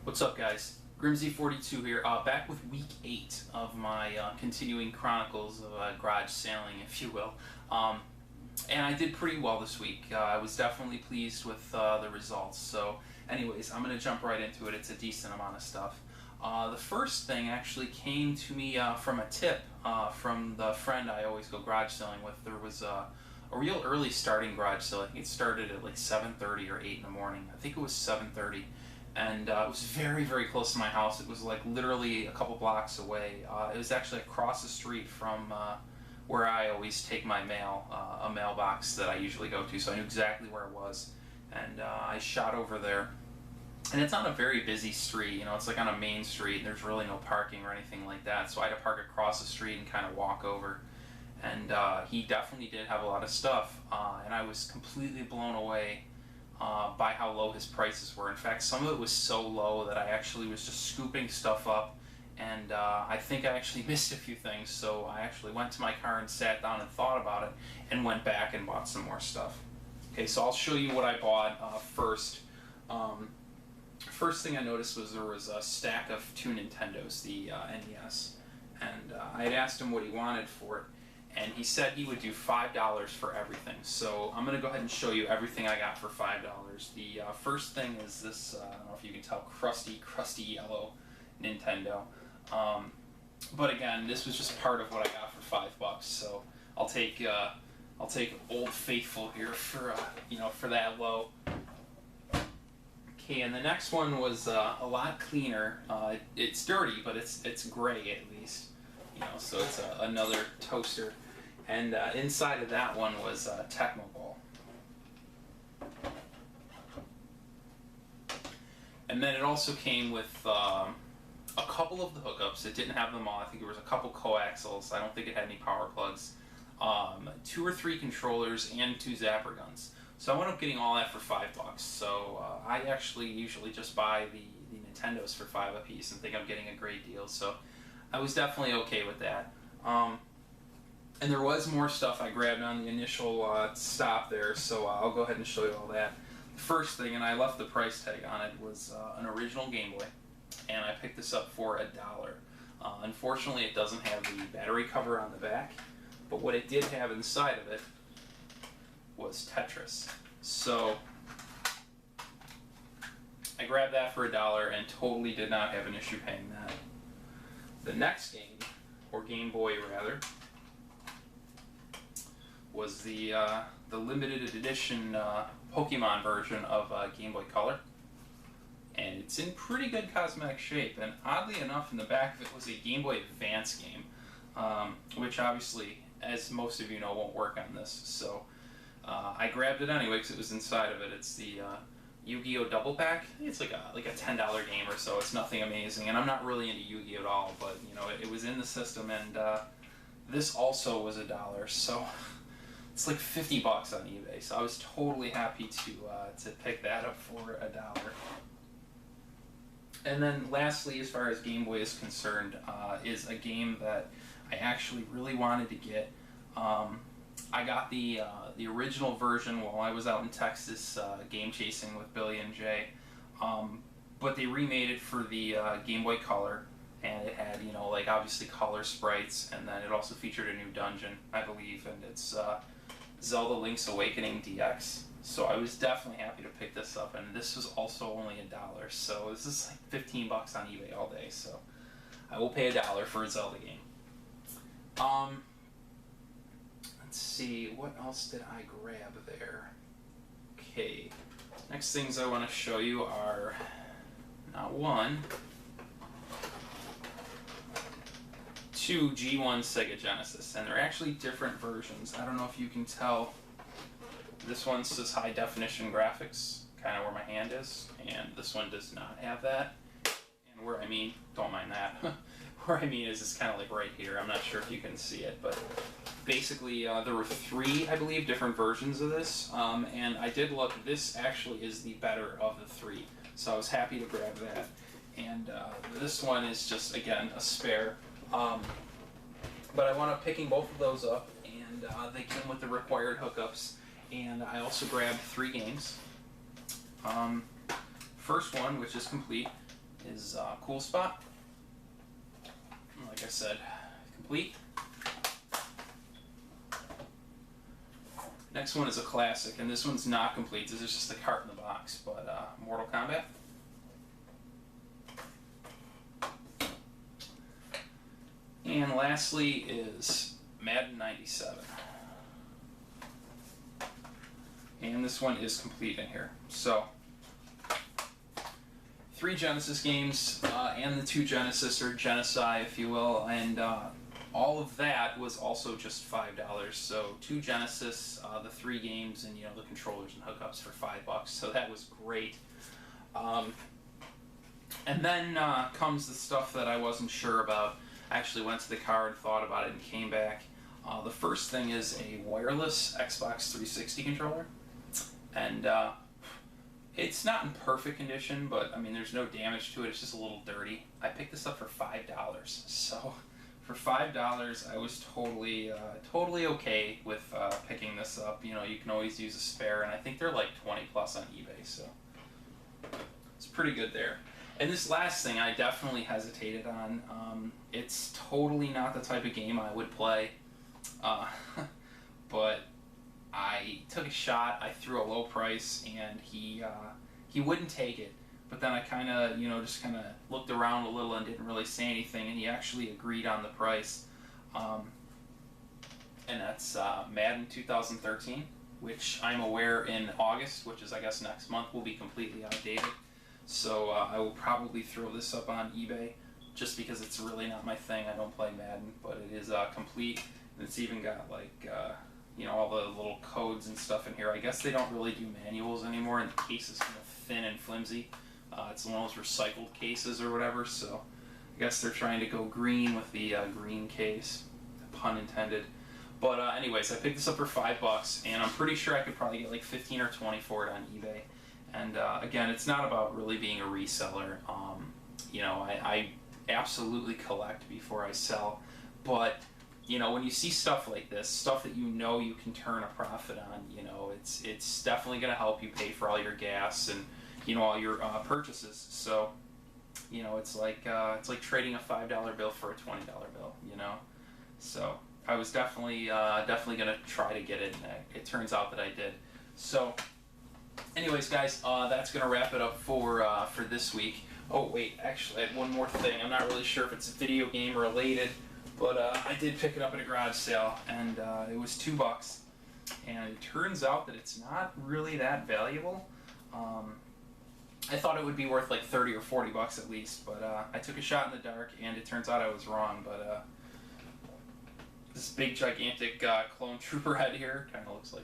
What's up, guys? Grimsy42 here, back with week 8 of my continuing chronicles of garage sailing, if you will. And I did pretty well this week. I was definitely pleased with the results. So anyways, I'm going to jump right into it. It's a decent amount of stuff. The first thing actually came to me from a tip from the friend I always go garage sailing with. There was a real early starting garage sale. I think it started at like 7:30 or 8 in the morning. I think it was 7:30. And it was very, very close to my house. It was like literally a couple blocks away. It was actually across the street from where I always take my mail, a mailbox that I usually go to, so I knew exactly where it was. And I shot over there. And it's on a very busy street, you know, it's like on a main street, and there's really no parking or anything like that, so I had to park across the street and kind of walk over. And he definitely did have a lot of stuff, and I was completely blown away by how low his prices were. In fact, some of it was so low that I actually was just scooping stuff up, and I think I actually missed a few things, so I actually went to my car and sat down and thought about it, and went back and bought some more stuff. Okay, so I'll show you what I bought first. First thing I noticed was there was a stack of two Nintendos, the NES, and I had asked him what he wanted for it, and he said he would do $5 for everything. So I'm going to go ahead and show you everything I got for $5. The first thing is this, I don't know if you can tell, crusty yellow Nintendo. But again, this was just part of what I got for $5. So I'll take Old Faithful here for for that low. Okay, and the next one was a lot cleaner. It's dirty, but it's gray at least. So it's another toaster, and inside of that one was Tecmo Ball. And then it also came with a couple of the hookups. It didn't have them all. I think there was a couple coaxials. I don't think it had any power plugs. 2 or 3 controllers and 2 zapper guns. So I wound up getting all that for $5. So I actually usually just buy the Nintendos for $5 a piece and think I'm getting a great deal. So I was definitely okay with that. And there was more stuff I grabbed on the initial stop there, so I'll go ahead and show you all that. The first thing, and I left the price tag on it, was an original Game Boy, and I picked this up for $1. Unfortunately, it doesn't have the battery cover on the back, but what it did have inside of it was Tetris. So I grabbed that for $1 and totally did not have an issue paying that. The next game, or Game Boy rather, was the limited edition Pokemon version of Game Boy Color. And it's in pretty good cosmetic shape, and oddly enough in the back of it was a Game Boy Advance game, which obviously, as most of you know, won't work on this. So I grabbed it anyway because it was inside of it. It's the Yu-Gi-Oh! Double Pack. It's like a $10 game or so. It's nothing amazing, and I'm not really into Yu-Gi-Oh! At all, but it was in the system, and this also was $1, so it's like $50 on eBay. So I was totally happy to pick that up for $1. And then lastly, as far as Game Boy is concerned, is a game that I actually really wanted to get. I got the original version while I was out in Texas game chasing with Billy and Jay, but they remade it for the Game Boy Color, and it had like obviously color sprites, and then it also featured a new dungeon, I believe, and it's Zelda Link's Awakening DX. So I was definitely happy to pick this up, and this was also only $1, so this is like $15 on eBay all day. So I will pay $1 for a Zelda game. Let's see, what else did I grab there? Okay, next things I want to show you are not one, 2 G1 Sega Genesis, and they're actually different versions. I don't know if you can tell. This one says high definition graphics, kind of where my hand is, and this one does not have that. And where I mean, don't mind that. Where I mean is it's kind of like right here. I'm not sure if you can see it, but basically there were 3, I believe, different versions of this, and I did look. This actually is the better of the 3, so I was happy to grab that. And this one is just, again, a spare, but I wound up picking both of those up, and they came with the required hookups, and I also grabbed 3 games. First one, which is complete, is Cool Spot. Like I said, complete. Next one is a classic, and this one's not complete. This is just a cart in the box, but Mortal Kombat. And lastly is Madden 97. And this one is complete in here. So, 3 Genesis games, and the 2 Genesis, or Genocide, if you will, and all of that was also just $5. So 2 Genesis, the 3 games, and the controllers and hookups for $5. So that was great. And then comes the stuff that I wasn't sure about. I actually went to the car and thought about it and came back. The first thing is a wireless Xbox 360 controller, and it's not in perfect condition, but I mean there's no damage to it. It's just a little dirty. I picked this up for $5, so for $5 I was totally okay with picking this up. You can always use a spare, and I think they're like 20 plus on eBay, so it's pretty good there. And this last thing I definitely hesitated on. It's totally not the type of game I would play, but I took a shot. I threw a low price, and he wouldn't take it. But then I kind of just kind of looked around a little and didn't really say anything, and he actually agreed on the price. And that's Madden 2013, which I'm aware in August, which is I guess next month, will be completely outdated. So I will probably throw this up on eBay, just because it's really not my thing. I don't play Madden, but it is complete, and it's even got like all the little codes and stuff in here. I guess they don't really do manuals anymore, and the case is kind of thin and flimsy. It's one of those recycled cases or whatever, so I guess they're trying to go green with the green case, pun intended. But anyways, I picked this up for $5, and I'm pretty sure I could probably get like 15 or 20 for it on eBay. And again, it's not about really being a reseller. I absolutely collect before I sell, but when you see stuff like this, stuff that you can turn a profit on, it's definitely going to help you pay for all your gas and all your purchases. So it's like trading a $5 bill for a $20 bill. So I was definitely going to try to get it, and it turns out that I did. So anyways, guys, that's going to wrap it up for this week. Oh wait, actually I had one more thing. I'm not really sure if it's video game related, but I did pick it up at a garage sale, and it was $2, and it turns out that it's not really that valuable. I thought it would be worth like 30 or 40 bucks at least, but I took a shot in the dark, and it turns out I was wrong. But this big gigantic clone trooper head here kind of looks like,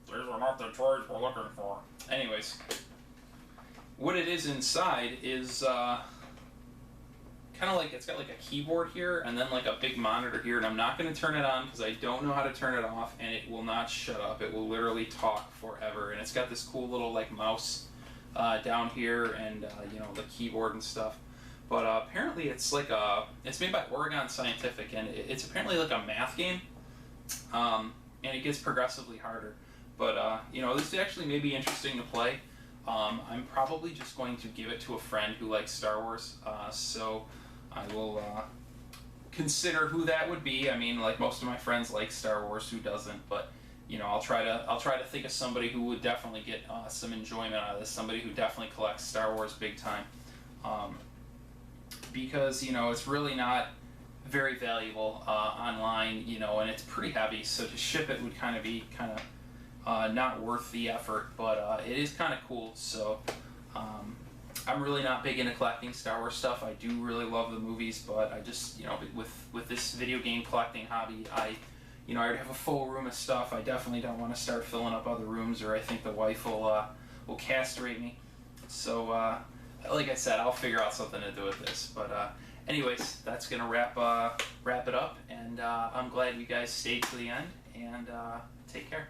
these are not the toys we're looking for. Anyways, what it is inside is kind of like, it's got like a keyboard here and then like a big monitor here, and I'm not going to turn it on because I don't know how to turn it off, and it will not shut up. It will literally talk forever, and it's got this cool little like mouse down here, and the keyboard and stuff. But apparently it's like it's made by Oregon Scientific, and it's apparently like a math game, and it gets progressively harder. But this actually may be interesting to play. I'm probably just going to give it to a friend who likes Star Wars, so I will consider who that would be. I mean, like most of my friends like Star Wars, who doesn't? But I'll try to think of somebody who would definitely get some enjoyment out of this. Somebody who definitely collects Star Wars big time, because it's really not very valuable online, and it's pretty heavy. So to ship it would kind of be not worth the effort, but it is kind of cool. So I'm really not big into collecting Star Wars stuff. I do really love the movies, but I just with this video game collecting hobby, I already have a full room of stuff. I definitely don't want to start filling up other rooms, or I think the wife will castrate me. So like I said, I'll figure out something to do with this. But anyways, that's gonna wrap it up, and I'm glad you guys stayed to the end, and take care.